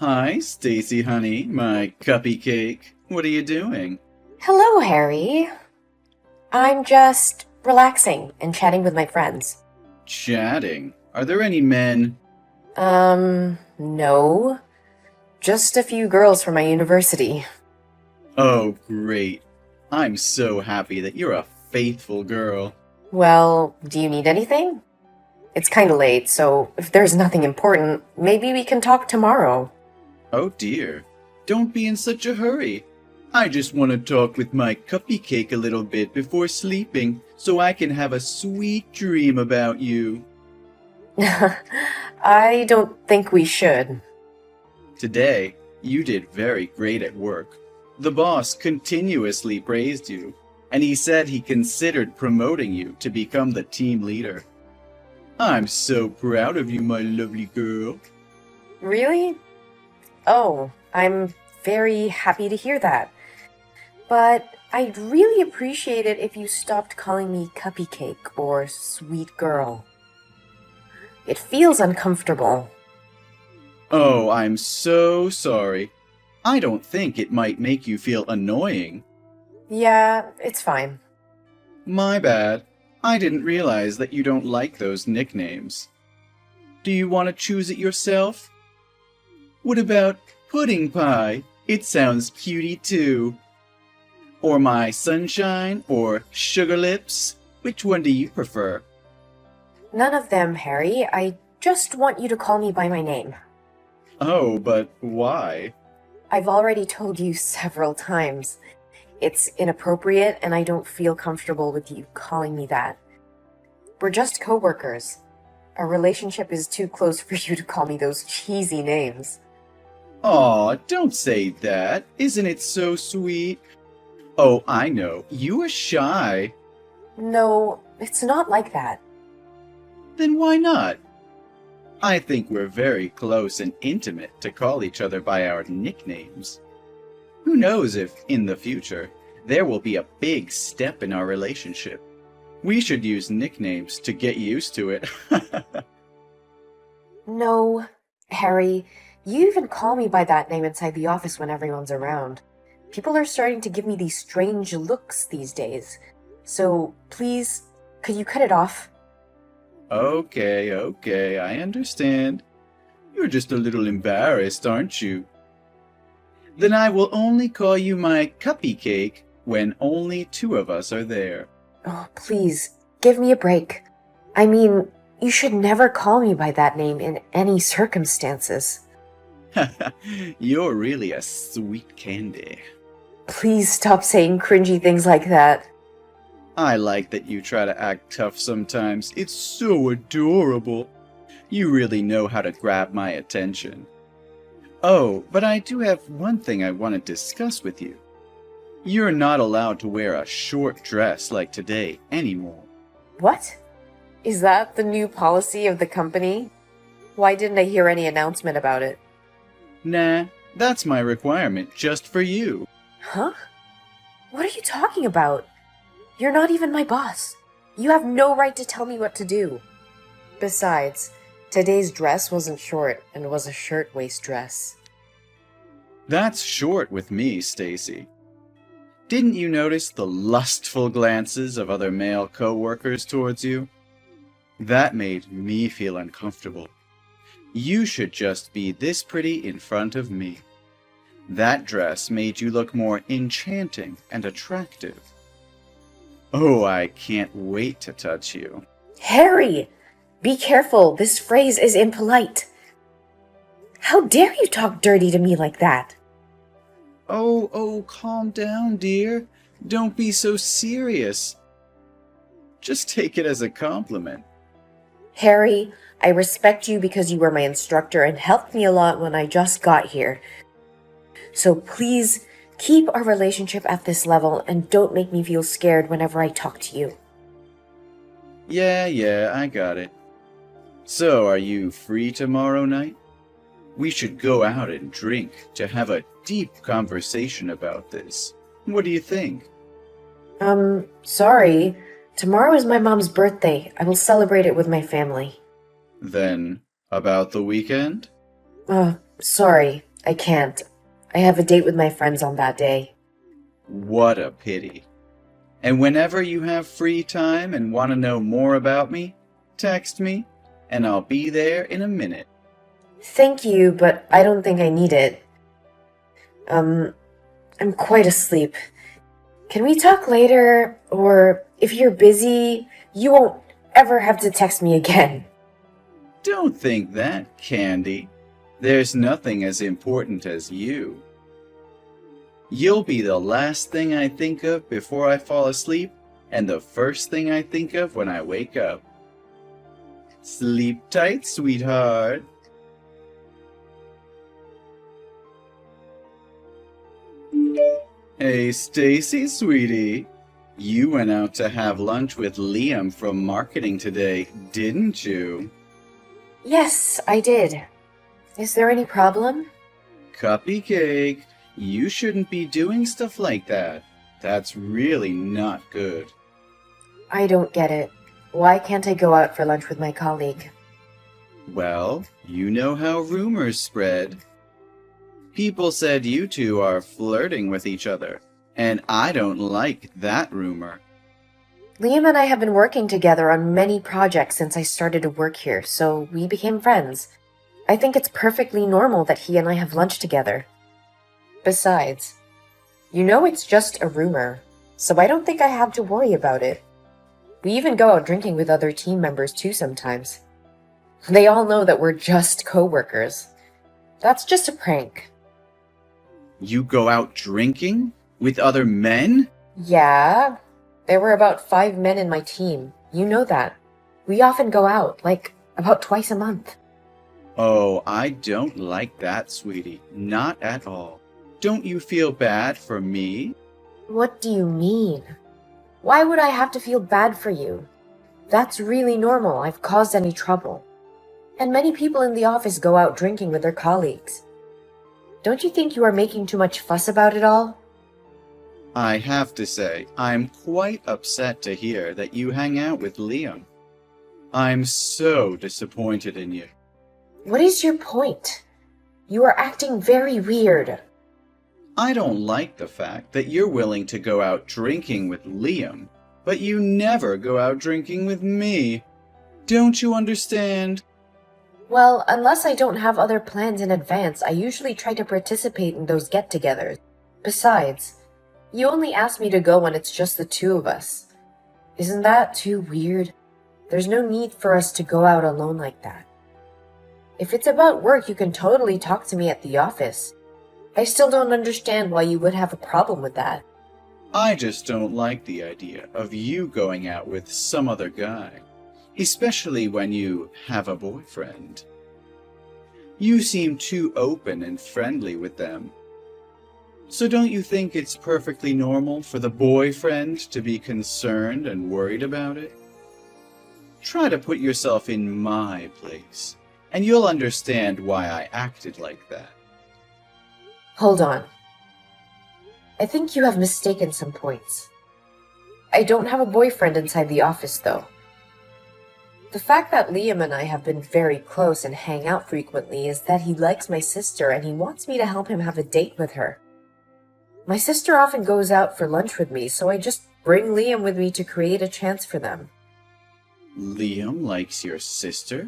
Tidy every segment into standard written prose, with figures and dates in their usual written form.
Hi, Stacy, honey, my cuppy cake. What are you doing? Hello, Harry. I'm just relaxing and chatting with my friends. Chatting. Are there any men? No. Just a few girls from my university. Oh, great. I'm so happy that you're a faithful girl. Well, do you need anything? It's kinda late, so if there's nothing important, maybe we can talk tomorrow. Oh dear. Don't be in such a hurry. I just want to talk with my cuppy cake a little bit before sleeping so I can have a sweet dream about you. I don't think we should. Today, you did very great at work. The boss continuously praised you, and he said he considered promoting you to become the team leader. I'm so proud of you, my lovely girl. Really? Oh, I'm very happy to hear that. But I'd really appreciate it if you stopped calling me Cuppy Cake or Sweet Girl. It feels uncomfortable. Oh, I'm so sorry. I don't think it might make you feel annoying. Yeah, it's fine. My bad. I didn't realize that you don't like those nicknames. Do you want to choose it yourself? What about Pudding Pie? It sounds cutie too. Or my Sunshine or Sugar Lips? Which one do you prefer? None of them, Harry. I just want you to call me by my name. Oh, but why? I've already told you several times. It's inappropriate, and I don't feel comfortable with you calling me that. We're just coworkers. Our relationship is too close for you to call me those cheesy names. Aw, don't say that. Isn't it so sweet? Oh, I know. You are shy. No, it's not like that. Then why not? I think we're very close and intimate to call each other by our nicknames. Who knows if, in the future, there will be a big step in our relationship. We should use nicknames to get used to it. No, Harry, you even call me by that name inside the office when everyone's around. People are starting to give me these strange looks these days. So, please, could you cut it off? Okay, I understand. You're just a little embarrassed, aren't you? Then I will only call you my cuppy cake when only two of us are there. Oh, please, give me a break. I mean, you should never call me by that name in any circumstances. You're really a sweet candy. Please stop saying cringy things like that. I like that you try to act tough sometimes. It's so adorable. You really know how to grab my attention. Oh, but I do have one thing I want to discuss with you. You're not allowed to wear a short dress like today anymore. What? Is that the new policy of the company? Why didn't I hear any announcement about it? Nah, that's my requirement just for you. Huh? What are you talking about? You're not even my boss. You have no right to tell me what to do. Besides, today's dress wasn't short and was a shirtwaist dress. That's short with me, Stacy. Didn't you notice the lustful glances of other male coworkers towards you? That made me feel uncomfortable. You should just be this pretty in front of me. That dress made you look more enchanting and attractive. Oh, I can't wait to touch you. Harry! Be careful, this phrase is impolite. How dare you talk dirty to me like that? Oh, calm down, dear. Don't be so serious. Just take it as a compliment. Harry, I respect you because you were my instructor and helped me a lot when I just got here. So please, keep our relationship at this level and don't make me feel scared whenever I talk to you. Yeah, I got it. So, are you free tomorrow night? We should go out and drink to have a deep conversation about this. What do you think? Sorry. Tomorrow is my mom's birthday. I will celebrate it with my family. Then, about the weekend? Sorry, I can't. I have a date with my friends on that day. What a pity. And whenever you have free time and want to know more about me, text me, and I'll be there in a minute. Thank you, but I don't think I need it. I'm quite asleep. Can we talk later? Or if you're busy, you won't ever have to text me again. Don't think that, Candy. There's nothing as important as you. You'll be the last thing I think of before I fall asleep, and the first thing I think of when I wake up. Sleep tight, sweetheart. Hey, Stacy, sweetie. You went out to have lunch with Liam from marketing today, didn't you? Yes, I did. Is there any problem? Cupcake, you shouldn't be doing stuff like that. That's really not good. I don't get it. Why can't I go out for lunch with my colleague? Well, you know how rumors spread. People said you two are flirting with each other, and I don't like that rumor. Liam and I have been working together on many projects since I started to work here, so we became friends. I think it's perfectly normal that he and I have lunch together. Besides, you know it's just a rumor, so I don't think I have to worry about it. We even go out drinking with other team members too sometimes. They all know that we're just coworkers. That's just a prank. You go out drinking? With other men? Yeah, there were about 5 men in my team. You know that. We often go out, like about twice a month. Oh, I don't like that, sweetie. Not at all. Don't you feel bad for me? What do you mean? Why would I have to feel bad for you? That's really normal. I've caused any trouble. And many people in the office go out drinking with their colleagues. Don't you think you are making too much fuss about it all? I have to say, I'm quite upset to hear that you hang out with Liam. I'm so disappointed in you. What is your point? You are acting very weird. I don't like the fact that you're willing to go out drinking with Liam, but you never go out drinking with me. Don't you understand? Well, unless I don't have other plans in advance, I usually try to participate in those get-togethers. Besides, you only ask me to go when it's just the two of us. Isn't that too weird? There's no need for us to go out alone like that. If it's about work, you can totally talk to me at the office. I still don't understand why you would have a problem with that. I just don't like the idea of you going out with some other guy, especially when you have a boyfriend. You seem too open and friendly with them. So don't you think it's perfectly normal for the boyfriend to be concerned and worried about it? Try to put yourself in my place, and you'll understand why I acted like that. Hold on. I think you have mistaken some points. I don't have a boyfriend inside the office, though. The fact that Liam and I have been very close and hang out frequently is that he likes my sister and he wants me to help him have a date with her. My sister often goes out for lunch with me, so I just bring Liam with me to create a chance for them. Liam likes your sister?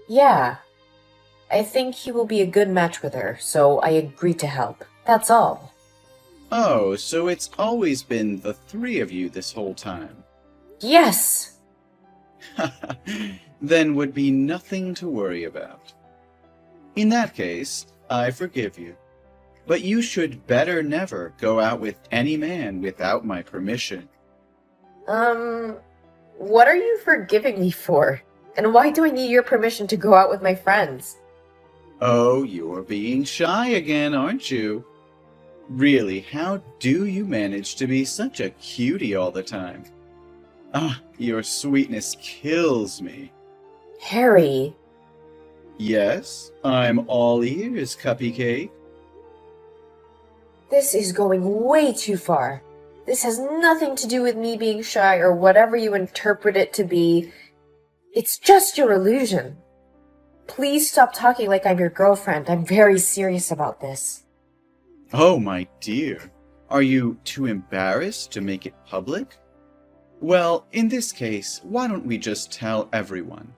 Yeah. I think he will be a good match with her, so I agreed to help. That's all. Oh, so it's always been the three of you this whole time. Yes! Then would be nothing to worry about. In that case, I forgive you. But you should better never go out with any man without my permission. What are you forgiving me for? And why do I need your permission to go out with my friends? Oh, you're being shy again, aren't you? Really, how do you manage to be such a cutie all the time? Ah, your sweetness kills me. Harry. Yes, I'm all ears, Cupcake. This is going way too far. This has nothing to do with me being shy or whatever you interpret it to be. It's just your illusion. Please stop talking like I'm your girlfriend. I'm very serious about this. Oh, my dear. Are you too embarrassed to make it public? Well, in this case, why don't we just tell everyone?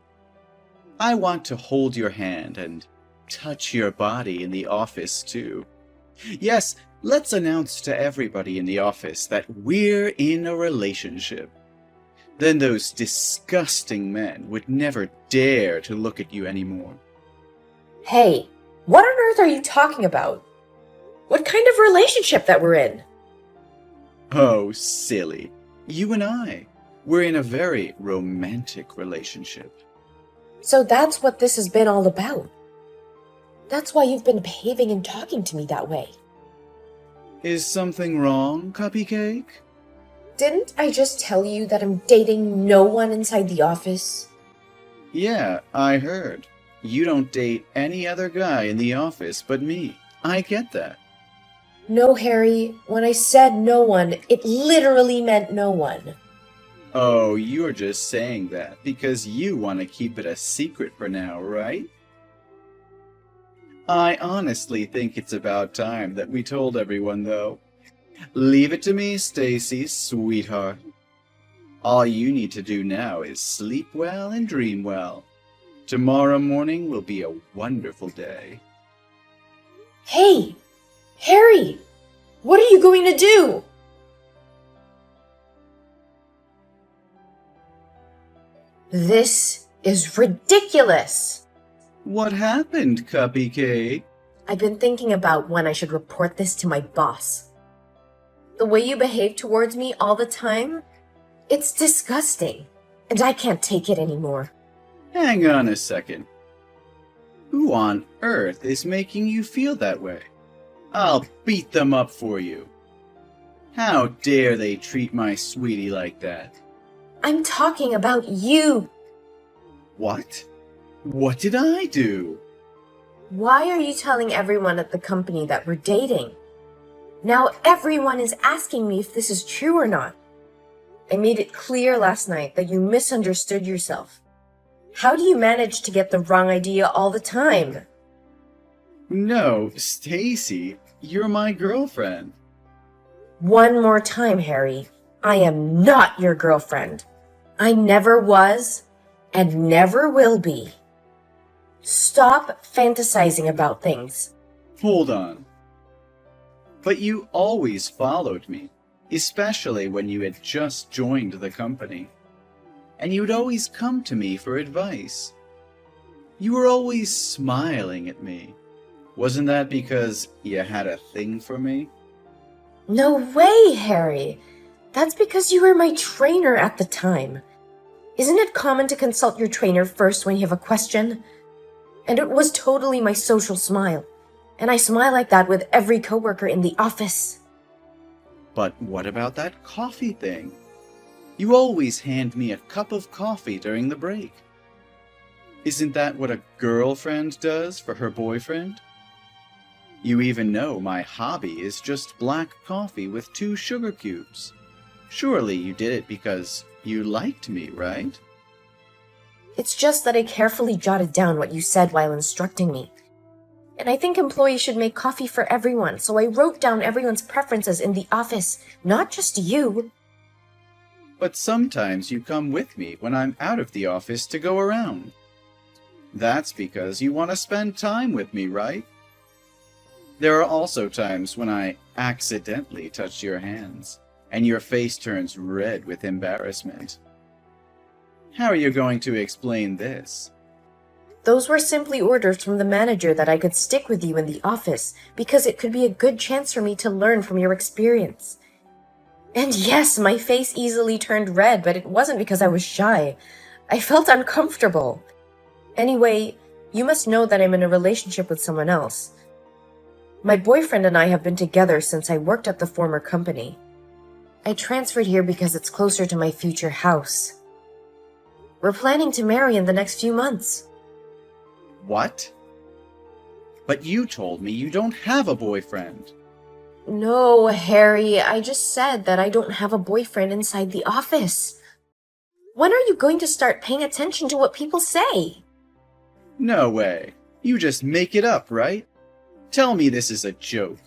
I want to hold your hand and touch your body in the office, too. Yes, let's announce to everybody in the office that we're in a relationship. Then those disgusting men would never dare to look at you anymore. Hey, what on earth are you talking about? What kind of relationship that we're in? Oh, silly. You and we're in a very romantic relationship. So that's what this has been all about. That's why you've been behaving and talking to me that way. Is something wrong, Cupcake? Didn't I just tell you that I'm dating no one inside the office? Yeah, I heard. You don't date any other guy in the office but me. I get that. No, Harry. When I said no one, it literally meant no one. Oh, you're just saying that because you want to keep it a secret for now, right? I honestly think it's about time that we told everyone, though. Leave it to me, Stacy, sweetheart. All you need to do now is sleep well and dream well. Tomorrow morning will be a wonderful day. Hey! Harry! What are you going to do? This is ridiculous! What happened, Cupcake? I've been thinking about when I should report this to my boss. The way you behave towards me all the time, it's disgusting, and I can't take it anymore. Hang on a second. Who on earth is making you feel that way? I'll beat them up for you. How dare they treat my sweetie like that? I'm talking about you. What? What did I do? Why are you telling everyone at the company that we're dating? Now everyone is asking me if this is true or not. I made it clear last night that you misunderstood yourself. How do you manage to get the wrong idea all the time? No, Stacy, you're my girlfriend. One more time, Harry. I am not your girlfriend. I never was and never will be. Stop fantasizing about things. Hold on. But you always followed me, especially when you had just joined the company. And you'd always come to me for advice. You were always smiling at me. Wasn't that because you had a thing for me? No way, Harry. That's because you were my trainer at the time. Isn't it common to consult your trainer first when you have a question? And it was totally my social smile. And I smile like that with every coworker in the office. But what about that coffee thing? You always hand me a cup of coffee during the break. Isn't that what a girlfriend does for her boyfriend? You even know my hobby is just black coffee with 2 sugar cubes. Surely you did it because you liked me, right? It's just that I carefully jotted down what you said while instructing me. And I think employees should make coffee for everyone, so I wrote down everyone's preferences in the office, not just you. But sometimes you come with me when I'm out of the office to go around. That's because you want to spend time with me, right? There are also times when I accidentally touch your hands, and your face turns red with embarrassment. How are you going to explain this? Those were simply orders from the manager that I could stick with you in the office, because it could be a good chance for me to learn from your experience. And yes, my face easily turned red, but it wasn't because I was shy. I felt uncomfortable. Anyway, you must know that I'm in a relationship with someone else. My boyfriend and I have been together since I worked at the former company. I transferred here because it's closer to my future house. We're planning to marry in the next few months. What? But you told me you don't have a boyfriend. No, Harry, I just said that I don't have a boyfriend inside the office. When are you going to start paying attention to what people say? No way. You just make it up, right? Tell me this is a joke.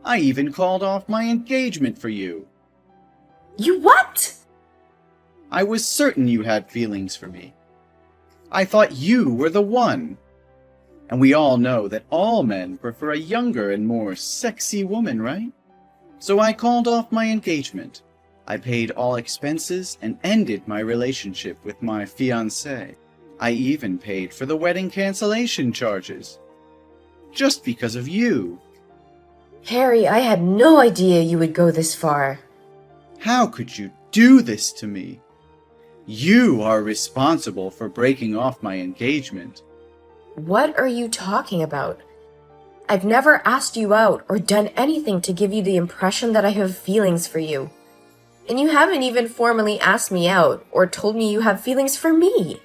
I even called off my engagement for you. You what? I was certain you had feelings for me. I thought you were the one. And we all know that all men prefer a younger and more sexy woman, right? So I called off my engagement. I paid all expenses and ended my relationship with my fiancée. I even paid for the wedding cancellation charges. Just because of you. Harry, I had no idea you would go this far. How could you do this to me? You are responsible for breaking off my engagement. What are you talking about? I've never asked you out or done anything to give you the impression that I have feelings for you. And you haven't even formally asked me out or told me you have feelings for me.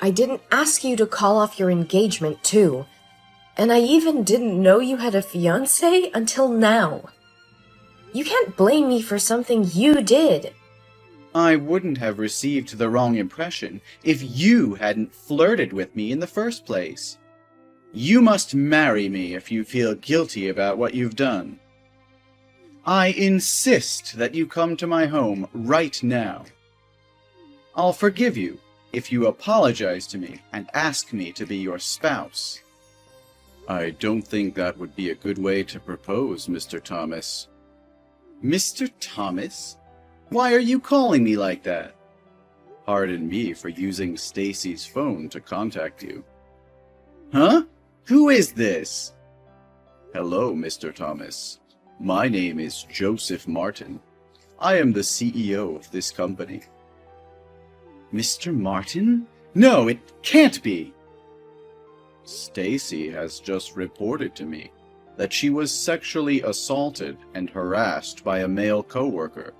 I didn't ask you to call off your engagement, too. And I even didn't know you had a fiancé until now. You can't blame me for something you did. I wouldn't have received the wrong impression if you hadn't flirted with me in the first place. You must marry me if you feel guilty about what you've done. I insist that you come to my home right now. I'll forgive you if you apologize to me and ask me to be your spouse. I don't think that would be a good way to propose, Mr. Thomas. Mr. Thomas? Why are you calling me like that? Pardon me for using Stacy's phone to contact you. Huh? Who is this? Hello, Mr. Thomas. My name is Joseph Martin. I am the CEO of this company. Mr. Martin? No, it can't be. Stacy has just reported to me that she was sexually assaulted and harassed by a male coworker,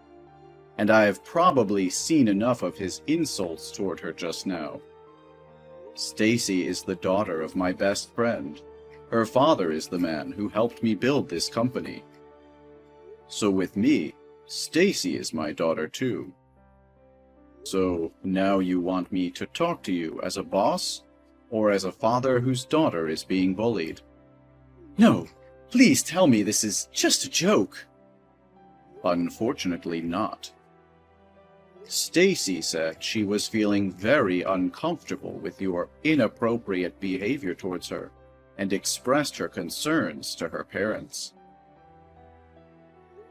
and I have probably seen enough of his insults toward her just now. Stacy is the daughter of my best friend. Her father is the man who helped me build this company. So with me, Stacy is my daughter too. So now you want me to talk to you as a boss, or as a father whose daughter is being bullied? No, please tell me this is just a joke. Unfortunately not. Stacy said she was feeling very uncomfortable with your inappropriate behavior towards her and expressed her concerns to her parents.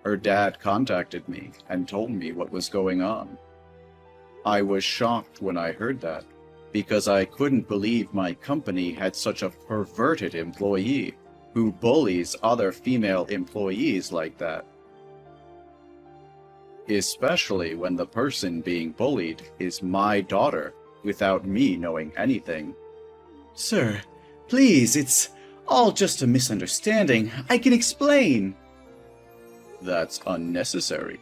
Her dad contacted me and told me what was going on. I was shocked when I heard that, because I couldn't believe my company had such a perverted employee who bullies other female employees like that. Especially when the person being bullied is my daughter, without me knowing anything. Sir, please, it's all just a misunderstanding. I can explain. That's unnecessary.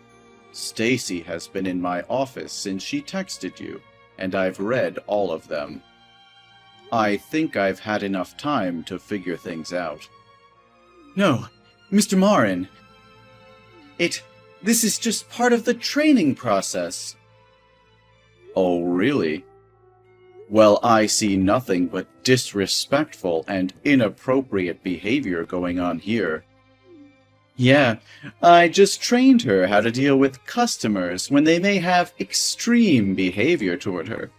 Stacy has been in my office since she texted you, and I've read all of them. I think I've had enough time to figure things out. No, Mr. Marin. This is just part of the training process. Oh, really? Well, I see nothing but disrespectful and inappropriate behavior going on here. Yeah, I just trained her how to deal with customers when they may have extreme behavior toward her.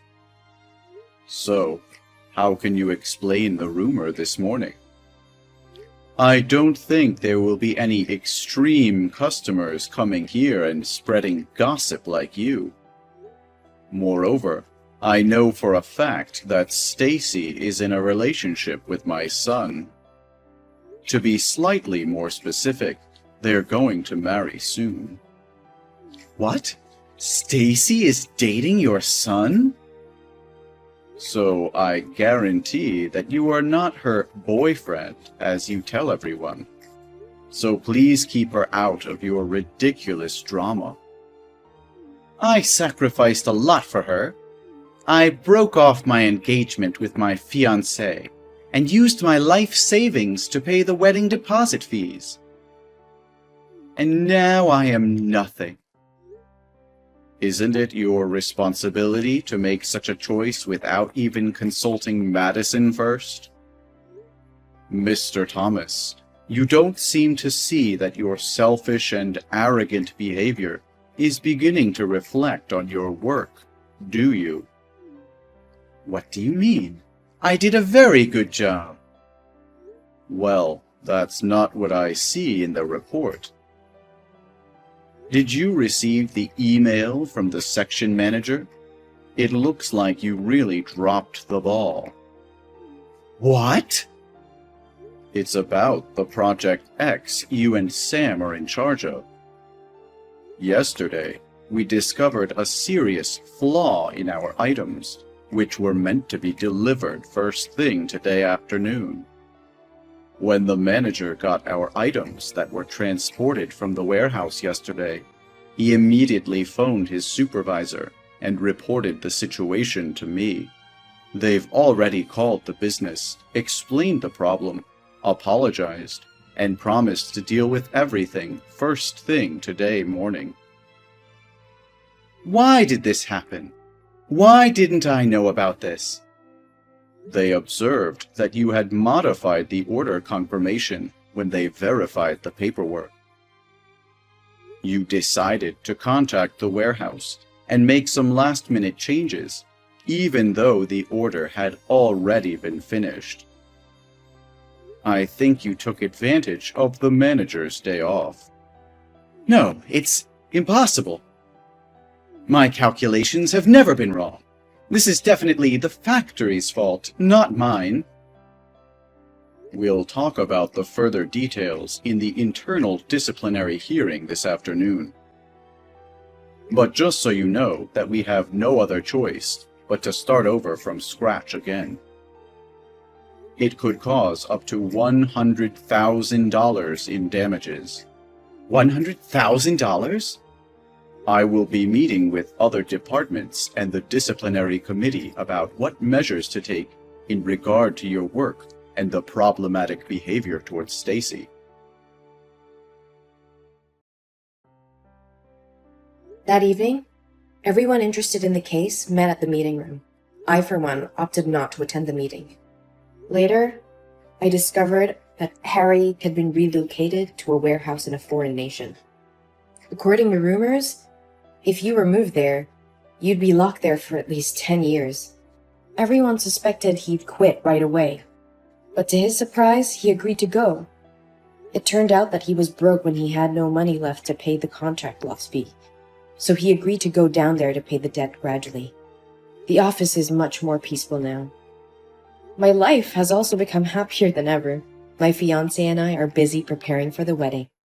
So, how can you explain the rumor this morning? I don't think there will be any extreme customers coming here and spreading gossip like you. Moreover, I know for a fact that Stacy is in a relationship with my son. To be slightly more specific, they're going to marry soon. What? Stacy is dating your son? So I guarantee that you are not her boyfriend, as you tell everyone. So please keep her out of your ridiculous drama. I sacrificed a lot for her. I broke off my engagement with my fiancée and used my life savings to pay the wedding deposit fees. And now I am nothing. Isn't it your responsibility to make such a choice without even consulting Madison first? Mr. Thomas, you don't seem to see that your selfish and arrogant behavior is beginning to reflect on your work, do you? What do you mean? I did a very good job. Well, that's not what I see in the report. Did you receive the email from the section manager? It looks like you really dropped the ball. What? It's about the Project X you and Sam are in charge of. Yesterday, we discovered a serious flaw in our items, which were meant to be delivered first thing today afternoon. When the manager got our items that were transported from the warehouse yesterday, he immediately phoned his supervisor and reported the situation to me. They've already called the business, explained the problem, apologized, and promised to deal with everything first thing today morning. Why did this happen? Why didn't I know about this? They observed that you had modified the order confirmation when they verified the paperwork. You decided to contact the warehouse and make some last-minute changes, even though the order had already been finished. I think you took advantage of the manager's day off. No, it's impossible. My calculations have never been wrong. This is definitely the factory's fault, not mine. We'll talk about the further details in the internal disciplinary hearing this afternoon. But just so you know that we have no other choice but to start over from scratch again. It could cause up to $100,000 in damages. $100,000? I will be meeting with other departments and the disciplinary committee about what measures to take in regard to your work and the problematic behavior towards Stacy. That evening, everyone interested in the case met at the meeting room. I, for one, opted not to attend the meeting. Later, I discovered that Harry had been relocated to a warehouse in a foreign nation. According to rumors, if you were moved there, you'd be locked there for at least 10 years. Everyone suspected he'd quit right away, but to his surprise, he agreed to go. It turned out that he was broke when he had no money left to pay the contract loss fee, so he agreed to go down there to pay the debt gradually. The office is much more peaceful now. My life has also become happier than ever. My fiancé and I are busy preparing for the wedding.